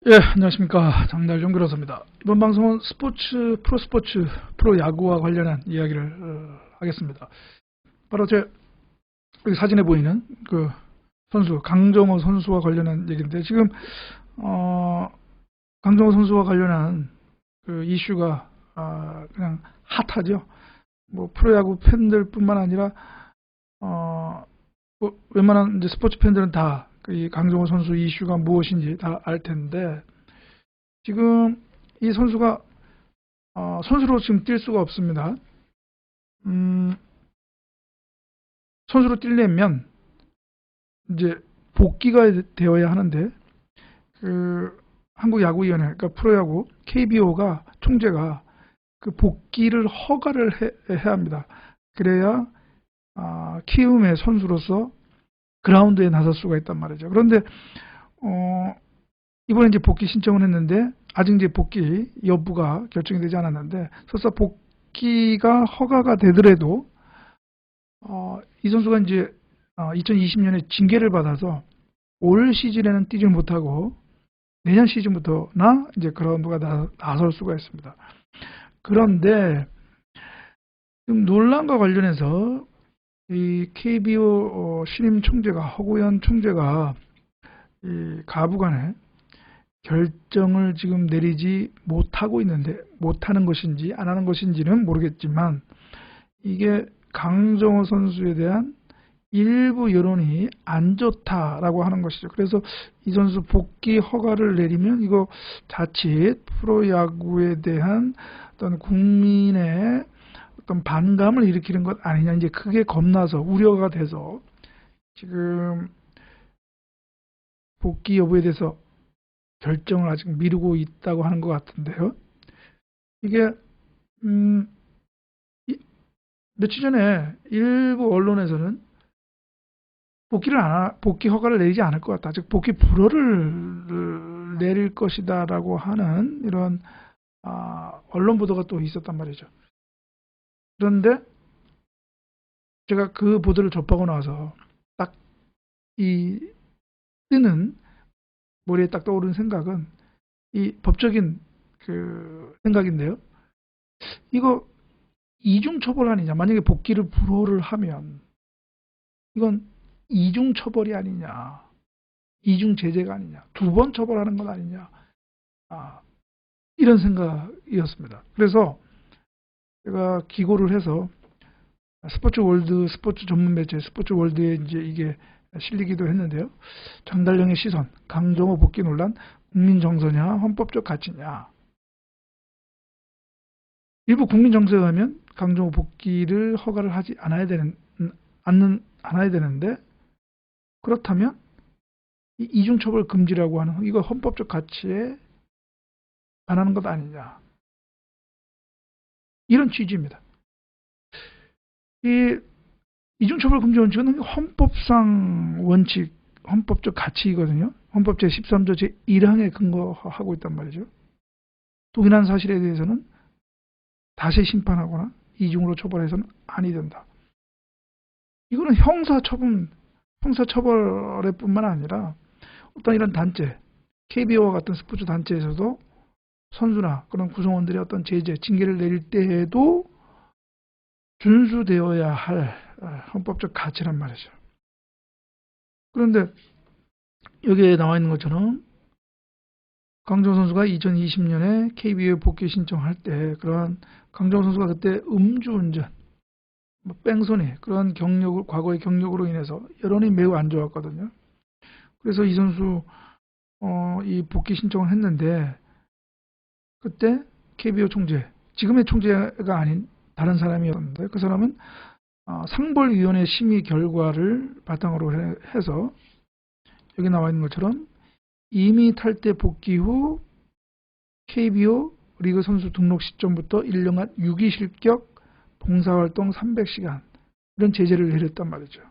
예, 안녕하십니까. 장달종 변호사입니다. 이번 방송은 프로스포츠, 프로야구와 관련한 이야기를 하겠습니다. 바로 제 여기 사진에 보이는 그 선수, 강정호 선수와 관련한 얘기인데, 지금, 강정호 선수와 관련한 그 이슈가, 그냥 핫하죠. 뭐, 프로야구 팬들 뿐만 아니라, 뭐 웬만한 이제 스포츠 팬들은 다 이 강정호 선수 이슈가 무엇인지 다 알 텐데, 지금 이 선수가 선수로 지금 뛸 수가 없습니다. 선수로 뛰려면 이제 복귀가 되어야 하는데, 그 한국야구위원회, 그러니까 프로야구 KBO가 총재가 그 복귀를 허가를 해야 합니다. 그래야 키움의 선수로서 그라운드에 나설 수가 있단 말이죠. 그런데 이번에 이제 복귀 신청을 했는데 아직 이제 복귀 여부가 결정이 되지 않았는데, 설사 복귀가 허가가 되더라도 이 선수가 이제 2020년에 징계를 받아서 올 시즌에는 뛰지 못하고 내년 시즌부터나 이제 그라운드가 나설 수가 있습니다. 그런데 지금 논란과 관련해서 이 KBO 신임 총재가, 허구현 총재가 이 가부간에 결정을 지금 내리지 못하고 있는데, 못하는 것인지 안 하는 것인지는 모르겠지만, 이게 강정호 선수에 대한 일부 여론이 안 좋다라고 하는 것이죠. 그래서 이 선수 복귀 허가를 내리면 이거 자칫 프로야구에 대한 어떤 국민의 어떤 반감을 일으키는 것 아니냐, 이제 그게 겁나서, 우려가 돼서 지금 복귀 여부에 대해서 결정을 아직 미루고 있다고 하는 것 같은데요. 이게 며칠 전에 일부 언론에서는 복귀 허가를 내리지 않을 것 같다, 즉 복귀 불허를 내릴 것이다라고 하는 이런 언론 보도가 또 있었단 말이죠. 그런데 제가 그 보도를 접하고 나서 딱 이 뜨는 머리에 딱 떠오르는 생각은 이 법적인 그 생각인데요. 이거 이중처벌 아니냐? 만약에 복귀를 불허를 하면 이건 이중처벌이 아니냐? 이중제재가 아니냐? 두 번 처벌하는 건 아니냐? 이런 생각이었습니다. 그래서 제가 기고를 해서 스포츠 월드, 스포츠 전문 매체 스포츠 월드에 이제 이게 실리기도 했는데요. 장달령의 시선, 강정호 복귀 논란, 국민 정서냐, 헌법적 가치냐. 일부 국민 정서에 의하면 강정호 복귀를 허가를 하지 않아야 되는데, 그렇다면 이 이중처벌 금지라고 하는 이거 헌법적 가치에 반하는 것 아니냐, 이런 취지입니다. 이 이중처벌 금지 원칙은 헌법상 원칙, 헌법적 가치이거든요. 헌법 제13조 제1항에 근거하고 있단 말이죠. 동일한 사실에 대해서는 다시 심판하거나 이중으로 처벌해서는 아니 된다. 이거는 형사처벌에 뿐만 아니라 어떤 이런 단체, KBO와 같은 스포츠 단체에서도 선수나 그런 구성원들의 어떤 제재, 징계를 내릴 때에도 준수되어야 할 헌법적 가치란 말이죠. 그런데 여기에 나와 있는 것처럼 강정호 선수가 2020년에 KBO에 복귀 신청할 때, 그런 강정호 선수가 그때 음주운전, 뺑소니, 그런 과거의 경력으로 인해서 여론이 매우 안 좋았거든요. 그래서 이 선수 이 복귀 신청을 했는데, 그때 KBO 총재, 지금의 총재가 아닌 다른 사람이었는데, 그 사람은 상벌위원회 심의 결과를 바탕으로 해서 여기 나와 있는 것처럼 이미 탈퇴 복귀 후 KBO 리그 선수 등록 시점부터 1년간 유기 실격 봉사활동 300시간, 이런 제재를 내렸단 말이죠.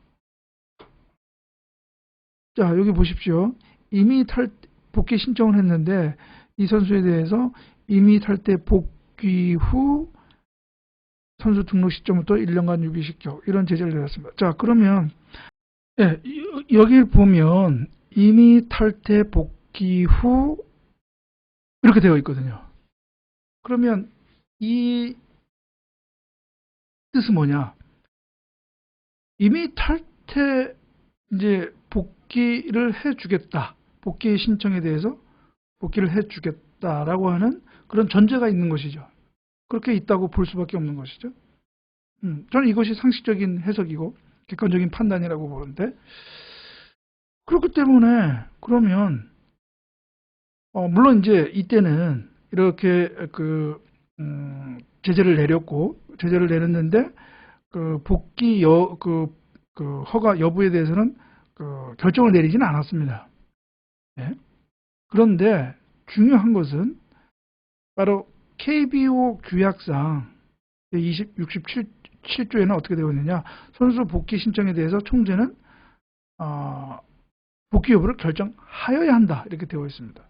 자, 여기 보십시오. 이미 복귀 신청을 했는데 이 선수에 대해서 이미 탈퇴 복귀 후 선수 등록 시점부터 1년간 유기 실격, 이런 제재를 내렸습니다. 자, 그러면 여기 보면 이미 탈퇴 복귀 후 이렇게 되어 있거든요. 그러면 이 뜻은 뭐냐? 이미 탈퇴 이제 복귀를 해주겠다. 복귀 신청에 대해서 복귀를 해주겠다라고 하는 그런 전제가 있는 것이죠. 그렇게 있다고 볼 수밖에 없는 것이죠. 저는 이것이 상식적인 해석이고 객관적인 판단이라고 보는데, 그렇기 때문에 그러면 물론 이제 이때는 이렇게 제재를 내렸고 제재를 내렸는데 그 복귀 허가 여부에 대해서는 결정을 내리지는 않았습니다. 예? 그런데 중요한 것은 바로 KBO 규약상 67조에는 어떻게 되어 있느냐? 선수 복귀 신청에 대해서 총재는 복귀 여부를 결정하여야 한다, 이렇게 되어 있습니다.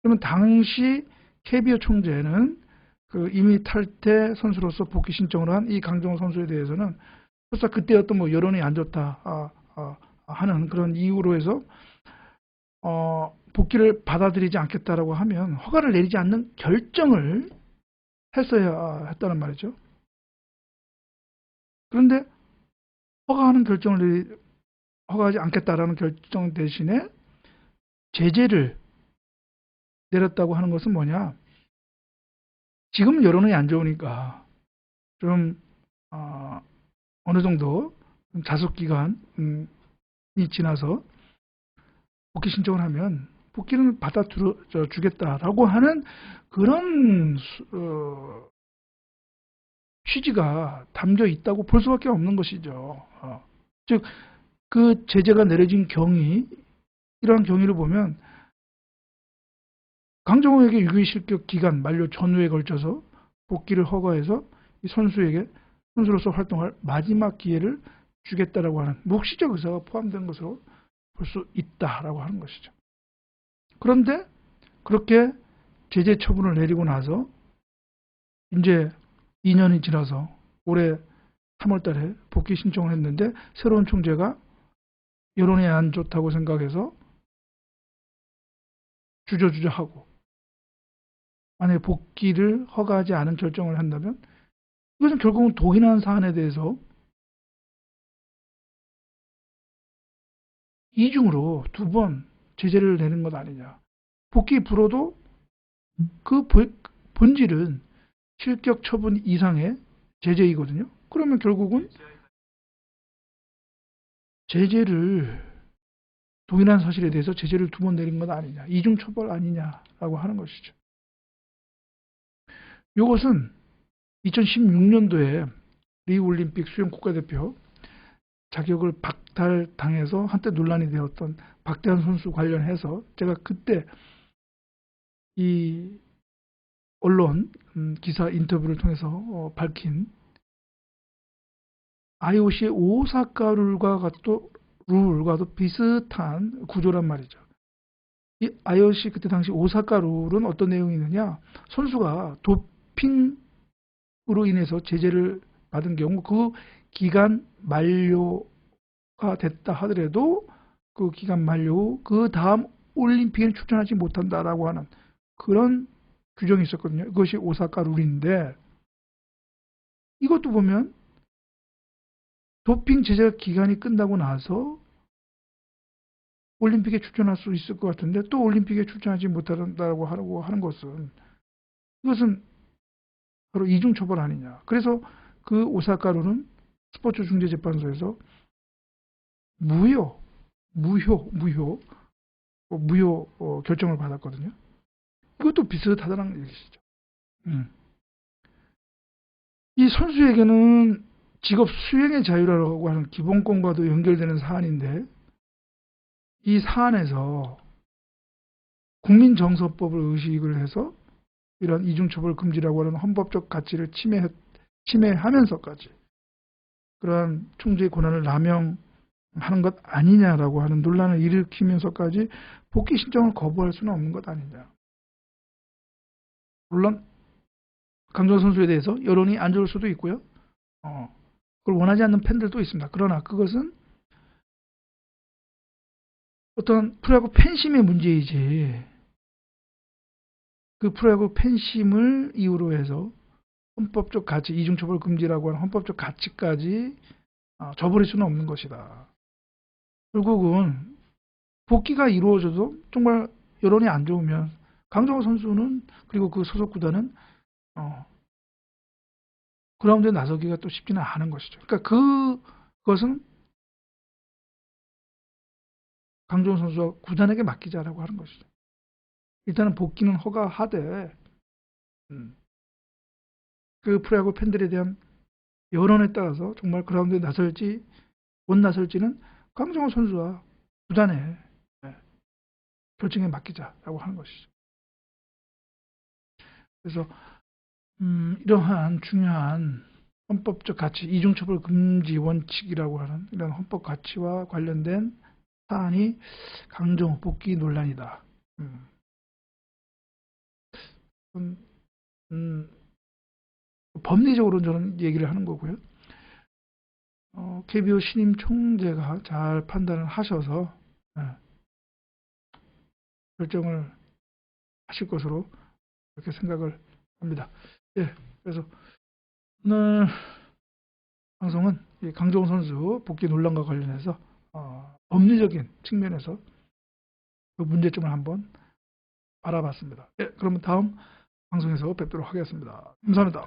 그러면 당시 KBO 총재는 이미 탈퇴 선수로서 복귀 신청을 한 이 강정호 선수에 대해서는 설사 그때 어떤 뭐 여론이 안 좋다 하는 그런 이유로 해서 복귀를 받아들이지 않겠다라고 하면 허가를 내리지 않는 결정을 했어야 했다는 말이죠. 그런데 허가하지 않겠다라는 결정 대신에 제재를 내렸다고 하는 것은 뭐냐? 지금 여론이 안 좋으니까 좀 어느 정도 자숙 기간이 지나서 복귀 신청을 하면 복귀는 받아주겠다라고 하는 그런 취지가 담겨 있다고 볼 수밖에 없는 것이죠. 즉, 그 제재가 내려진 이러한 경위를 보면 강정호에게 유기 실격 기간 만료 전후에 걸쳐서 복귀를 허가해서 이 선수로서 활동할 마지막 기회를 주겠다라고 하는 묵시적 의사가 포함된 것으로 볼 수 있다라고 하는 것이죠. 그런데 그렇게 제재 처분을 내리고 나서 이제 2년이 지나서 올해 3월 달에 복귀 신청을 했는데 새로운 총재가 여론이 안 좋다고 생각해서 주저주저하고 만약에 복귀를 허가하지 않은 결정을 한다면 이것은 결국은 동일한 사안에 대해서 이중으로 2번 제재를 내는 것 아니냐. 복귀 불허도 그 본질은 실격 처분 이상의 제재이거든요. 그러면 결국은 제재를 동일한 사실에 대해서 제재를 2번 내린 것 아니냐. 이중 처벌 아니냐라고 하는 것이죠. 이것은 2016년도에 리우올림픽 수영 국가대표 자격을 박탈당해서 한때 논란이 되었던 박대환 선수 관련해서 제가 그때 이 언론 기사 인터뷰를 통해서 밝힌 IOC의 오사카 룰과도 비슷한 구조란 말이죠. 이 IOC 그때 당시 오사카 룰은 어떤 내용이 있느냐? 선수가 도핑으로 인해서 제재를 받은 경우 그 기간 만료가 됐다 하더라도 그 기간 만료 후 그 다음 올림픽에는 출전하지 못한다라고 하는 그런 규정이 있었거든요. 그것이 오사카 룰인데 이것도 보면 도핑 제재 기간이 끝나고 나서 올림픽에 출전할 수 있을 것 같은데 또 올림픽에 출전하지 못한다고 하는 것은 이것은 바로 이중처벌 아니냐. 그래서 그 오사카 룰은 스포츠중재재판소에서 무효 결정을 받았거든요. 이것도 비슷하다는 얘기시죠. 이 선수에게는 직업 수행의 자유라고 하는 기본권과도 연결되는 사안인데 이 사안에서 국민정서법을 의식을 해서 이런 이중처벌 금지라고 하는 헌법적 가치를 침해하면서까지 그러한 총재의 권한을 남용하는 것 아니냐라고 하는 논란을 일으키면서까지 복귀 신청을 거부할 수는 없는 것 아니냐. 물론 강정호 선수에 대해서 여론이 안 좋을 수도 있고요. 그걸 원하지 않는 팬들도 있습니다. 그러나 그것은 어떤 프로야구 팬심의 문제이지 그 프로야구 팬심을 이유로 해서 헌법적 가치, 이중처벌 금지라고 하는 헌법적 가치까지 저버릴 수는 없는 것이다. 결국은 복귀가 이루어져도 정말 여론이 안 좋으면 강정호 선수는, 그리고 그 소속 구단은 그라운드에 나서기가 또 쉽지는 않은 것이죠. 그러니까 그것은 강정호 선수와 구단에게 맡기자라고 하는 것이죠. 일단은 복귀는 허가하되 그 프로야구 팬들에 대한 여론에 따라서 정말 그라운드에 나설지 못 나설지는 강정호 선수와 구단의 결정에 맡기자라고 하는 것이죠. 그래서 이러한 중요한 헌법적 가치, 이중처벌 금지 원칙이라고 하는 이런 헌법 가치와 관련된 사안이 강정호 복귀 논란이다. 법리적으로 저는 얘기를 하는 거고요. KBO 신임 총재가 잘 판단을 하셔서 결정을 하실 것으로 그렇게 생각을 합니다. 예, 그래서 오늘 방송은 이 강정호 선수 복귀 논란과 관련해서 법리적인 측면에서 그 문제점을 한번 알아봤습니다. 예, 그러면 다음 방송에서 뵙도록 하겠습니다. 감사합니다.